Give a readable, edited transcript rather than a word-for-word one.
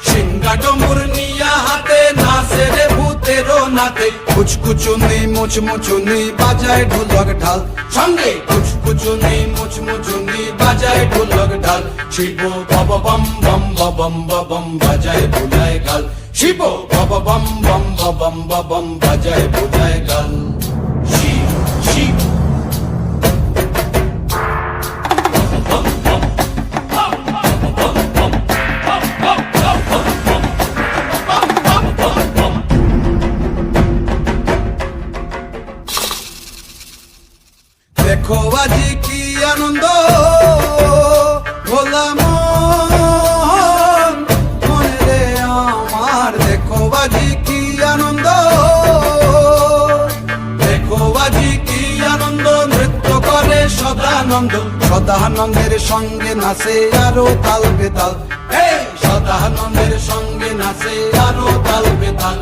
সিংহা ডমুর নিয়া হাতে নাচে রে ভূতেরও নাতে, কুচকুচুনি মুচমুচুনি বাজায় ঢোলক ঢাল, সঙ্গে কুচকুচুনি মুচমুচুনি বাজায় ঢোলক ঢাল। শিব বব বম বম বম বম বাজায় বুলায় গাল, শিব বব বম বম বম বম বাজায় বুলায় গাল। শিব শিব দেখো আজি কি আনন্দ ভোলা মন, মনে রে আমার দেখো আজি কি আনন্দ, দেখো আজি কি আনন্দ, নৃত্য করে সদানন্দ, সদানন্দের সঙ্গে নাচে আরো তাল বেতাল, সদানন্দের সঙ্গে নাচে আরো তাল বেতাল।